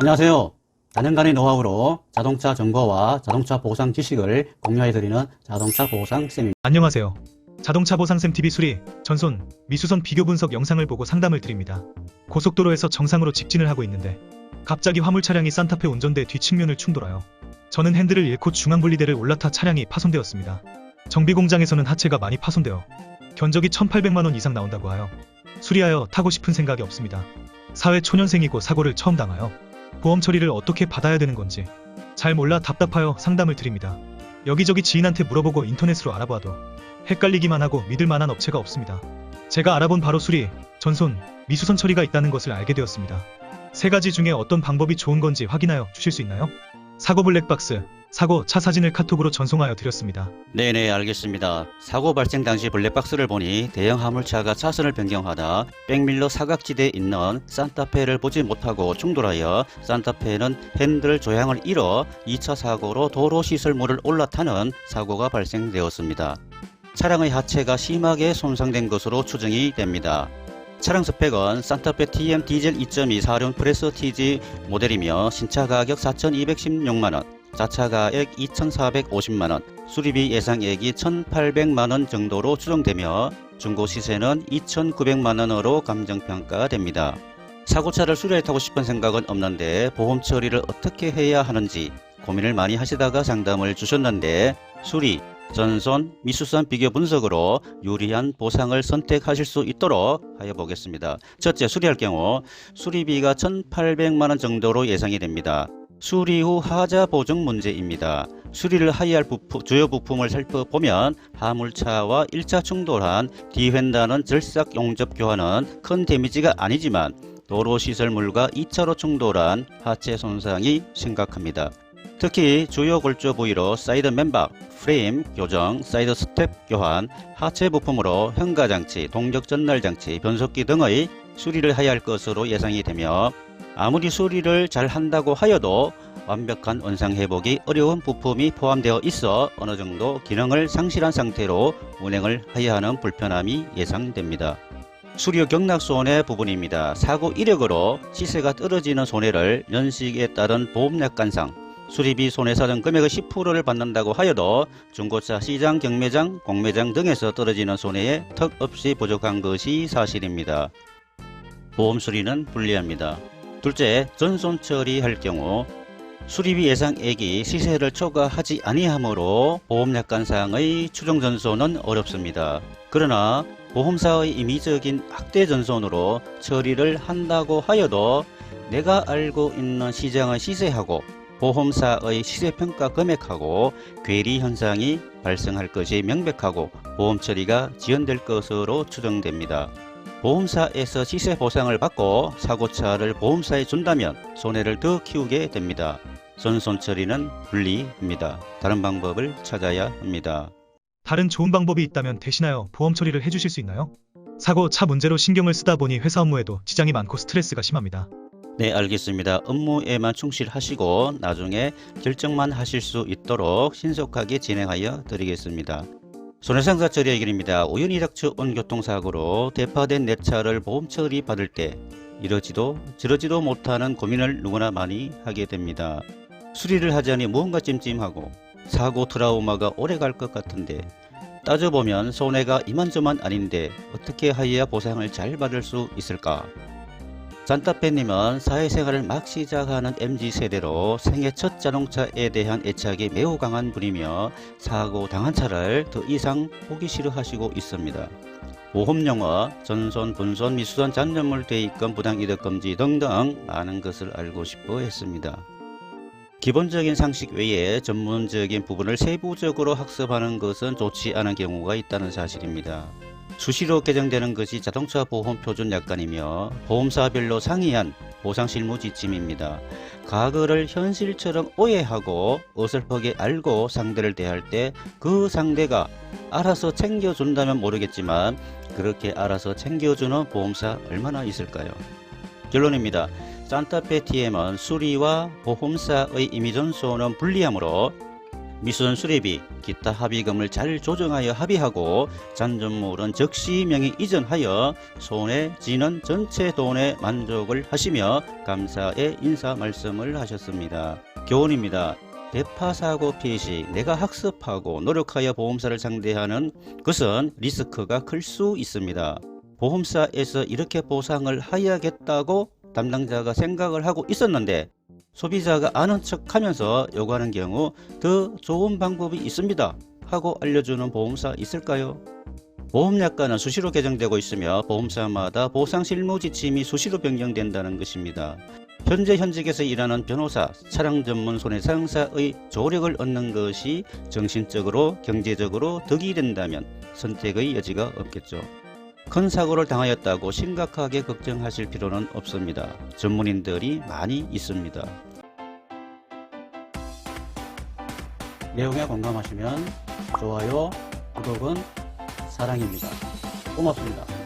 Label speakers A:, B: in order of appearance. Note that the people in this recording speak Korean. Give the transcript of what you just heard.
A: 안녕하세요. 4년간의 노하우로 자동차 정보와 자동차 보상 지식을 공유해드리는 자동차 보상쌤입니다.
B: 안녕하세요. 자동차 보상쌤 TV 수리, 전손, 미수선 비교 분석 영상을 보고 상담을 드립니다. 고속도로에서 정상으로 직진을 하고 있는데 갑자기 화물 차량이 산타페 운전대 뒷측면을 충돌하여 저는 핸들을 잃고 중앙분리대를 올라타 차량이 파손되었습니다. 정비공장에서는 하체가 많이 파손되어 견적이 1,800만원 이상 나온다고 하여 수리하여 타고 싶은 생각이 없습니다. 사회 초년생이고 사고를 처음 당하여 보험 처리를 어떻게 받아야 되는 건지 잘 몰라 답답하여 상담을 드립니다. 여기저기 지인한테 물어보고 인터넷으로 알아봐도 헷갈리기만 하고 믿을 만한 업체가 없습니다. 제가 알아본 바로 수리, 전손, 미수선 처리가 있다는 것을 알게 되었습니다. 세 가지 중에 어떤 방법이 좋은 건지 확인하여 주실 수 있나요? 사고 블랙박스, 사고 차 사진을 카톡으로 전송하여 드렸습니다.
A: 네네, 알겠습니다. 사고 발생 당시 블랙박스를 보니 대형 화물차가 차선을 변경하다 백밀러 사각지대에 있는 산타페를 보지 못하고 충돌하여 산타페는 핸들 조향을 잃어 2차 사고로 도로시설물을 올라타는 사고가 발생되었습니다. 차량의 하체가 심하게 손상된 것으로 추정이 됩니다. 차량 스펙은 산타페 TM 디젤 2.2 4륜 프레스 TG 모델이며 신차 가격 4,216만원, 자차 가액 2,450만원, 수리비 예상액이 1,800만원 정도로 추정되며 중고 시세는 2,900만원으로 감정평가됩니다. 사고차를 수리해 타고 싶은 생각은 없는데 보험 처리를 어떻게 해야 하는지 고민을 많이 하시다가 상담을 주셨는데 수리, 전손, 미수선 비교 분석으로 유리한 보상을 선택하실 수 있도록 하여 보겠습니다. 첫째, 수리할 경우 수리비가 1,800만원 정도로 예상이 됩니다. 수리 후 하자 보증 문제입니다. 수리를 하여야 할 주요 부품을 살펴보면 화물차와 1차 충돌한 뒤휀다는 절삭 용접 교환은 큰 데미지가 아니지만 도로시설물과 2차로 충돌한 하체 손상이 심각합니다. 특히 주요 골조 부위로 사이드 맨박, 프레임 교정, 사이드 스텝 교환, 하체 부품으로 현가장치, 동력 전달장치, 변속기 등의 수리를 해야 할 것으로 예상이 되며 아무리 수리를 잘 한다고 하여도 완벽한 원상 회복이 어려운 부품이 포함되어 있어 어느 정도 기능을 상실한 상태로 운행을 해야 하는 불편함이 예상됩니다. 수리 후 경락 손해 부분입니다. 사고 이력으로 시세가 떨어지는 손해를 연식에 따른 보험 약관상 수리비 손해사정 금액의 10%를 받는다고 하여도 중고차 시장, 경매장, 공매장 등에서 떨어지는 손해에 턱없이 부족한 것이 사실입니다. 보험 수리는 불리합니다. 둘째, 전손 처리할 경우 수리비 예상액이 시세를 초과하지 아니하므로 보험약관상의 추정 전손은 어렵습니다. 그러나 보험사의 임의적인 확대 전손으로 처리를 한다고 하여도 내가 알고 있는 시장의 시세하고 보험사의 시세평가 금액하고 괴리 현상이 발생할 것이 명백하고 보험 처리가 지연될 것으로 추정됩니다. 보험사에서 시세 보상을 받고 사고차를 보험사에 준다면 손해를 더 키우게 됩니다. 전손 처리는 불리합니다. 다른 방법을 찾아야 합니다.
B: 다른 좋은 방법이 있다면 대신하여 보험 처리를 해주실 수 있나요? 사고 차 문제로 신경을 쓰다 보니 회사 업무에도 지장이 많고 스트레스가 심합니다.
A: 네, 알겠습니다. 업무에만 충실하시고 나중에 결정만 하실 수 있도록 신속하게 진행하여 드리겠습니다. 손해상사 처리 해결입니다. 우연히 닥쳐온 교통사고로 대파된 내 차를 보험 처리 받을 때 이러지도 저러지도 못하는 고민을 누구나 많이 하게 됩니다. 수리를 하자니 무언가 찜찜하고 사고 트라우마가 오래 갈 것 같은데 따져보면 손해가 이만저만 아닌데 어떻게 하여야 보상을 잘 받을 수 있을까? 산타페님은 사회생활을 막 시작하는 MZ세대로 생애 첫 자동차에 대한 애착이 매우 강한 분이며 사고 당한 차를 더 이상 보기 싫어하시고 있습니다. 보험용어, 전손, 분손, 미수선, 잔여물 대입금, 부당이득 금지 등등 많은 것을 알고 싶어 했습니다. 기본적인 상식 외에 전문적인 부분을 세부적으로 학습하는 것은 좋지 않은 경우가 있다는 사실입니다. 수시로 개정되는 것이 자동차 보험 표준 약관이며 보험사별로 상이한 보상 실무 지침입니다. 과거를 현실처럼 오해하고 어설프게 알고 상대를 대할 때 그 상대가 알아서 챙겨준다면 모르겠지만 그렇게 알아서 챙겨주는 보험사 얼마나 있을까요? 결론입니다. 산타페 TM은 수리와 보험사의 임의전손은 불리하므로 미수선 수리비, 기타 합의금을 잘 조정하여 합의하고 잔존물은 즉시 명의 이전하여 손해 지는 전체 돈에 만족을 하시며 감사의 인사 말씀을 하셨습니다. 교훈입니다. 대파사고 피해 시 내가 학습하고 노력하여 보험사를 상대하는 것은 리스크가 클 수 있습니다. 보험사에서 이렇게 보상을 해야겠다고 담당자가 생각을 하고 있었는데 소비자가 아는 척 하면서 요구하는 경우 더 좋은 방법이 있습니다 하고 알려주는 보험사 있을까요? 보험약관은 수시로 개정되고 있으며 보험사마다 보상 실무 지침이 수시로 변경된다는 것입니다. 현재 현직에서 일하는 변호사, 차량 전문 손해상사의 조력을 얻는 것이 정신적으로 경제적으로 득이 된다면 선택의 여지가 없겠죠. 큰 사고를 당하였다고 심각하게 걱정하실 필요는 없습니다. 전문인들이 많이 있습니다. 내용에 공감하시면 좋아요, 구독은 사랑입니다. 고맙습니다.